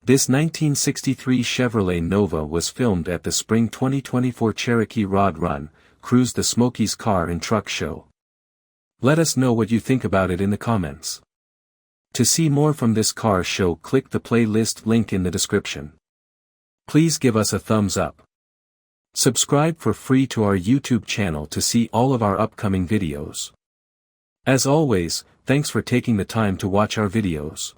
This 1963 Chevrolet Nova was filmed at the Spring 2024 Cherokee Rod Run, Cruise the Smokies Car and Truck Show. Let us know what you think about it in the comments. To see more from this car show, click the playlist link in the description. Please give us a thumbs up. Subscribe for free to our YouTube channel to see all of our upcoming videos. As always, thanks for taking the time to watch our videos.